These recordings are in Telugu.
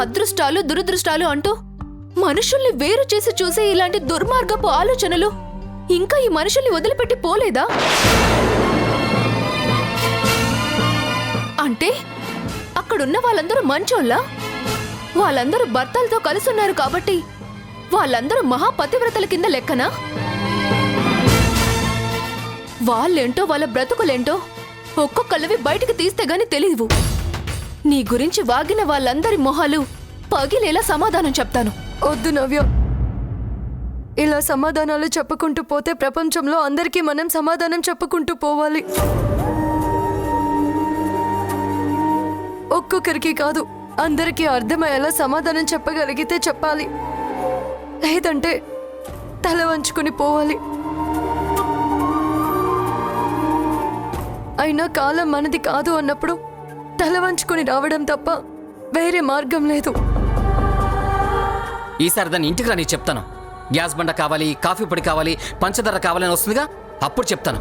అదృష్టాలు దురదృష్టాలు అంటూ మనుషుల్ని వేరు చేసి చూసే ఇలాంటి దుర్మార్గపు ఆలోచనలు ఇంకా ఈ మనుషుల్ని వదిలిపెట్టి పోలేదా? అంటే అక్కడున్న వాళ్ళందరూ మంచోళ్ళా? వాళ్ళందరూ భర్తలతో కలిసున్నారు కాబట్టి వాళ్ళందరూ మహాపతివ్రతల కింద లెక్కనా? వాళ్ళేంటో వాళ్ళ బ్రతుకులేంటో ఒక్కొక్కళ్ళవి బయటికి తీస్తే గాని తెలియవు. నీ గురించి వాగిన వాళ్ళందరి మొహాలు పగిలేలా సమాధానం చెప్తాను. వద్దు నవ్య, ఇలా సమాధానాలు చెప్పుకుంటూ పోతే ప్రపంచంలో అందరికీ మనం సమాధానం చెప్పుకుంటూ పోవాలి. ఒక్కొక్కరికి కాదు, అందరికీ అర్థమయ్యేలా సమాధానం చెప్పగలిగితే చెప్పాలి, లేదంటే తల వంచుకుని పోవాలి. అయినా కాలం మనది కాదు అన్నప్పుడు తల వంచుకుని రావడం తప్ప వేరే మార్గం లేదు. ఈసారి దాన్ని ఇంటికి రాని చెప్తాను. గ్యాస్ బండ కావాలి, కాఫీ పొడి కావాలి, పంచదార కావాలని వస్తుందిగా, అప్పుడు చెప్తాను.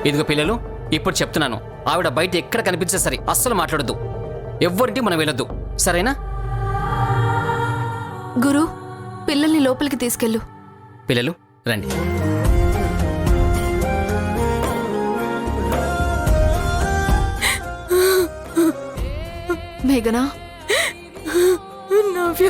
ఇదిగో పిల్లలు, ఇప్పుడు చెప్తున్నాను, ఆవిడ బయట ఎక్కడ కనిపించే సరే అస్సలు మాట్లాడద్దు. ఎవ్వరింటి మనం వెళ్ళొద్దు, సరేనా? గురు, పిల్లల్ని లోపలికి తీసుకెళ్ళు. పిల్లలు రండి. మేఘనా, నవ్య,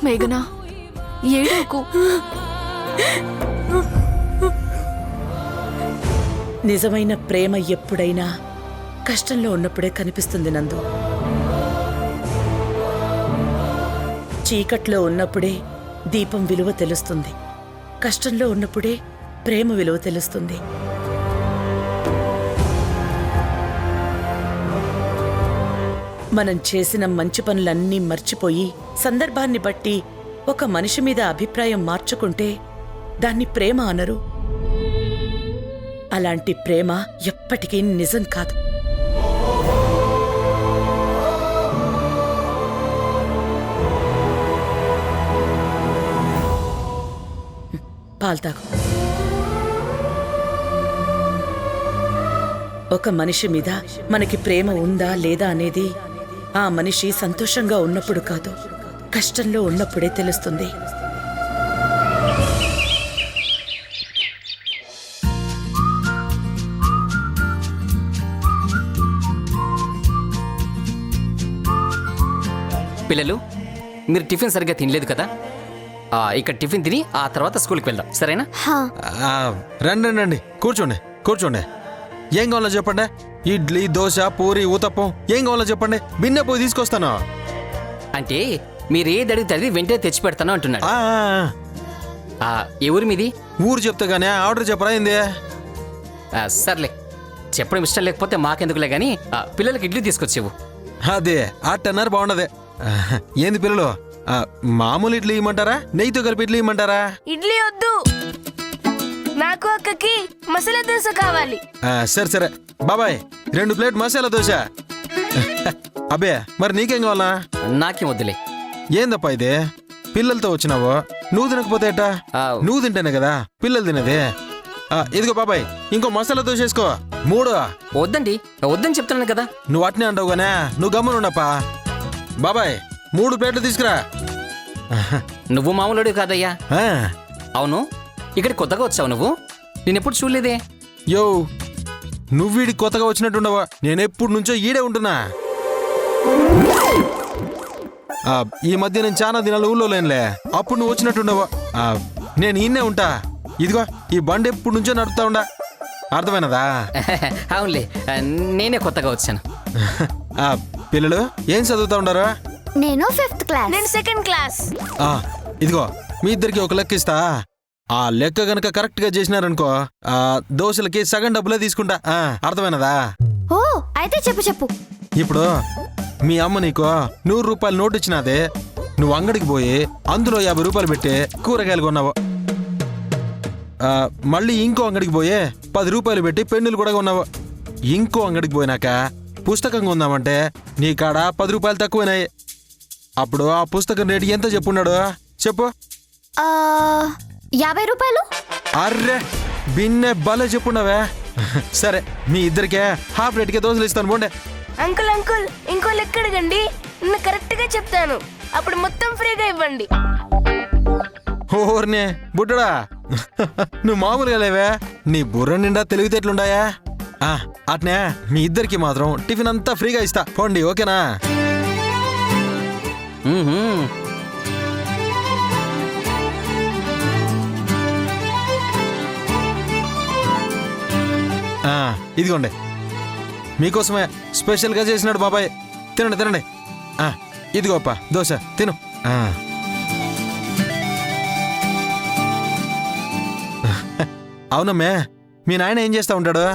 మేఘనా, ఏడవకు. నిజమైన ప్రేమ ఎప్పుడైనా కష్టంలో ఉన్నప్పుడే కనిపిస్తుంది నందు. చీకట్లో ఉన్నప్పుడే దీపం విలువ తెలుస్తుంది. కష్టంలో ఉన్నప్పుడే ప్రేమ విలువ తెలుస్తుంది. మనం చేసిన మంచి పనులన్నీ మర్చిపోయి సందర్భాన్ని బట్టి ఒక మనిషి మీద అభిప్రాయం మార్చుకుంటే దాన్ని ప్రేమ అనరు. అలాంటి ప్రేమ ఎప్పటికీ నిజం కాదు. పాలు తాగు. ఒక మనిషి మీద మనకి ప్రేమ ఉందా లేదా అనేది ఆ మనిషి సంతోషంగా ఉన్నప్పుడు కాదు, కష్టంలో ఉన్నప్పుడే తెలుస్తుంది. పిల్లలు, మీరు టిఫిన్ సరిగ్గా తినలేదు కదా, ఇక్కడ టిఫిన్ తిని ఆ తర్వాత స్కూల్కి వెళ్దాం, సరేనా? రండి రండి, కూర్చోండి కూర్చోండి. ఏం కావాలో చెప్పండి. ఇడ్లీ, దోశ, పూరి, ఊతప్పం ఏం కావాలో చెప్పండి, బిన్నె పోయి తీసుకొస్తాను. అంటే మీరు ఏది అడిగితే అది వెంటనే తెచ్చి పెడతాను అంటున్నాడు. ఏ ఊరు మీది? ఊరు చెప్తే గానీ ఆర్డర్ చెప్పరా ఏంది? సర్లే, చెప్పడం ఇష్టం లేకపోతే మాకెందుకులే కానీ పిల్లలకి ఇడ్లీ తీసుకొచ్చేవు. అదే అట్టన్నారు, బాగుండదే. ఏంది పిల్లలు, మామూలు ఇడ్లీ ఇమ్మంటారా, నెయ్యితో కలిపి ఇడ్లీ ఇమ్మంటారా? ఇడ్లీ వద్దు, నాకు అక్కకి మసాలా దోశ కావాలి. సరే సరే బాబాయ్, 2 ప్లేట్ మసాలా దోశ. అబ్బే, మరి నీకేం కావాలా? నాకేం వద్దులే. ఏందప్పా ఇది, పిల్లలతో వచ్చినావు, నువ్వు తినకపోతే ఎట్టా? నువ్వు తింటేనే కదా పిల్లలు తినేది. ఇదిగో బాబాయ్, ఇంకో మసాలా దోశ వేసుకో, 3. వద్దండి, వద్దని చెప్తున్నాను కదా. నువ్వు అట్నే అంటావు గానే, నువ్వు గమ్మునున్నప్పా. బాబాయ్, 3 ప్లేట్లు తీసుకురా. నువ్వు మామూలుడు కాదయ్యా. ఆ, అవును, ఇక్కడ కొత్తగా వచ్చావు నువ్వు, నేనెప్పుడు చూడలేదే. యో, నువ్వు వీడికి కొత్తగా వచ్చినట్టుండవా, నేనెప్పుడు నుంచో ఈడే ఉంటున్నా. ఈ మధ్య నేను చాలా దినాలు ఊళ్ళో లేనులే, అప్పుడు నువ్వు వచ్చినట్టుండవా. నేను ఈయనే ఉంటా. ఇదిగో ఈ బండి ఎప్పుడు నుంచో నడుపుతా ఉండా, అర్థమైనదా? అవునులే, నేనే కొత్తగా వచ్చాను. పిల్లలు ఏం చదువుతా ఉండారు? నేను 5th క్లాస్. నేను 2nd క్లాస్. ఇదిగో మీ ఇద్దరికి ఒక లెక్క ఇస్తా. ఆ లెక్క గనక కరెక్ట్ గా చేసినారనుకో, దోశలకి సగం డబ్బులే తీసుకుంటా. అర్థమైనదా? ఓ, అయితే చెప్పు చెప్పు. ఇప్పుడు మీ అమ్మ నీకు 100 రూపాయలు నోటు ఇచ్చినాదే, నువ్వు అంగడికి పోయి అందులో 50 రూపాయలు పెట్టి కూరగాయలు కొన్నావు. మళ్ళీ ఇంకో అంగడికి పోయి 10 రూపాయలు పెట్టి పెన్నులు కూడా కొన్నావు. ఇంకో అంగడికి పోయినాక పుస్తకం కొందామంటే నీ కాడ 10 రూపాయలు తక్కువైనాయి. అప్పుడు ఆ పుస్తకం రేటు ఎంత చెప్పున్నాడు చెప్పు? 50 రూపాయలు. అర్రే, బిన్నె భలే చెప్పుండవే. సరే మీ ఇద్దరికే హాఫ్ రేట్కే దోశలు ఇస్తాను పోండే. అంకుల్ అంకుల్ ఇంకో లెక్క అడగండి, నేను కరెక్ట్ గా చెప్తాను, అప్పుడు మొత్తం ఫ్రీగా ఇవ్వండి. ఓర్నే బుడ్డడా, నువ్వు మామూలుగా లేవే, నీ బుర్ర నిండా తెలివితేటలుండాయా? అట్నే మీ ఇద్దరికి మాత్రం టిఫిన్ అంతా ఫ్రీగా ఇస్తా పోండి, ఓకేనా? మ్మ్హ్మ్. ఇదిగోండి మీకోసమే స్పెషల్గా చేసినాడు బాబాయ్, తినండి తినండి. ఇదిగోప్ప దోశ తిను. అవునమ్మే, మీ నాయన ఏం చేస్తా ఉంటాడు?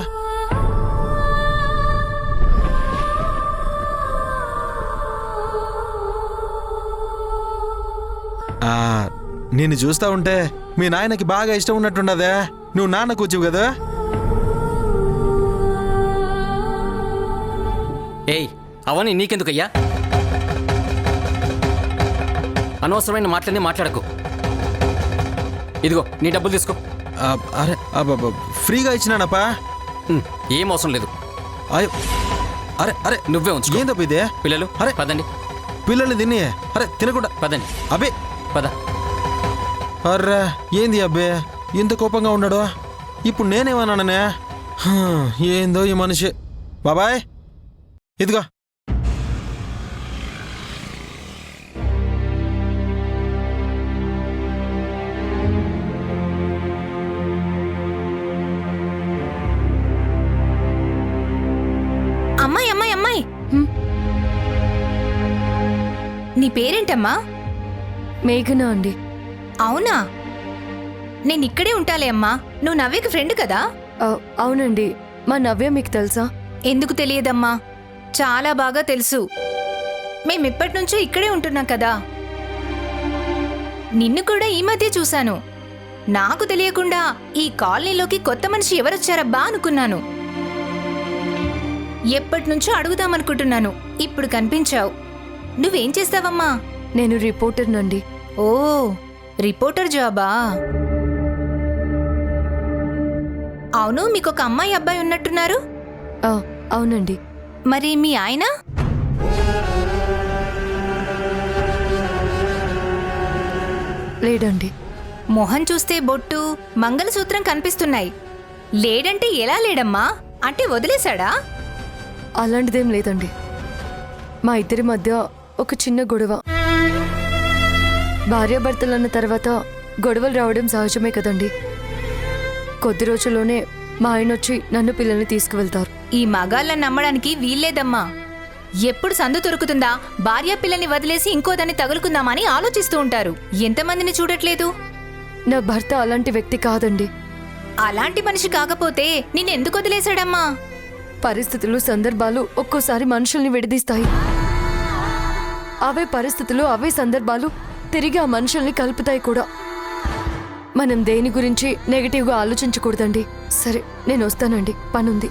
నిన్ను చూస్తా ఉంటే మీ నాయనకి బాగా ఇష్టం ఉన్నట్టుండదే. నువ్వు నాన్న కూర్చువు కదా. ఏయ్ అవన్నీ నీకెందుకయ్యా? అనవసరమైన మాటలన్నీ మాట్లాడకు. ఇదిగో నీ డబ్బులు తీసుకో. అరే ఫ్రీగా ఇచ్చినానప్పా. ఏం అవసరం లేదు. అయ్యో అరే అరే నువ్వే ఉంచు. ఏందప్ప ఇదే? పిల్లలు అరే పదండి. పిల్లల్ని తిని అరే తినకుండా పదండి అబ్బే. పద. అర్రా ఏంది అబ్బే ఇంత కోపంగా ఉన్నాడు? ఇప్పుడు నేనేమన్నాననే? ఏందో ఈ మనిషి. బాబాయ్ ఇదిగో. అమ్మాయి అమ్మాయి అమ్మాయి, నీ పేరేంటమ్మా? మేఘనా అండి. అవునా, నేను ఇక్కడే ఉంటాలే అమ్మా. నువ్వు నవ్యకి ఫ్రెండ్ కదా? అవునండి. మా నవ్య మీకు తెలుసా? ఎందుకు తెలియదమ్మా, చాలా బాగా తెలుసు. మేమిప్పటి నుంచో ఇక్కడే ఉంటున్నాం కదా. నిన్ను కూడా ఈ మధ్య చూశాను. నాకు తెలియకుండా ఈ కాలనీలోకి కొత్త మనిషి ఎవరొచ్చారబ్బా అనుకున్నాను. ఎప్పటి నుంచో అడుగుదామనుకుంటున్నాను, ఇప్పుడు కనిపించావు. నువ్వేం చేస్తావమ్మా? నేను రిపోర్టర్నండి. ఓ, రిపోర్టర్ జాబా? అవును, మీకొక అమ్మాయి అబ్బాయి ఉన్నట్టున్నారు. అవునండి. మరి మీ ఆయన? లేడండి. మొహం చూస్తే బొట్టు, మంగళసూత్రం కనిపిస్తున్నాయి. లేడంటే ఎలా లేడమ్మా? అంటే వదిలేశాడా? అలాంటిదేం లేదండి. మా ఇద్దరి మధ్య ఒక చిన్న గొడవ. భార్యాభర్తలన్న తర్వాత గొడవలు రావడం సహజమే కదండి. కొద్ది రోజుల్లోనే మా ఆయన వచ్చి నన్ను పిల్లల్ని తీసుకువెళ్తారు. ఈ మగాళ్ళని నమ్మడానికి వీల్లేదమ్మా. ఎప్పుడు సందు దొరుకుతుందా భార్యా పిల్లని వదిలేసి ఇంకోదాన్ని తగులుకుందామని ఆలోచిస్తూ ఉంటారు. ఎంతమందిని చూడట్లేదు? నా భర్త అలాంటి వ్యక్తి కాదండి. అలాంటి మనిషి కాకపోతే నిన్నెందుకు వదిలేశాడమ్మా? పరిస్థితులు, సందర్భాలు ఒక్కోసారి మనుషుల్ని విడదీస్తాయి. అవే పరిస్థితులు, అవే సందర్భాలు తిరిగి ఆ మనుషుల్ని కలుపుతాయి కూడా. మనం దేని గురించి నెగిటివ్గా ఆలోచించకూడదండి. సరే నేను వస్తానండి, పనుంది.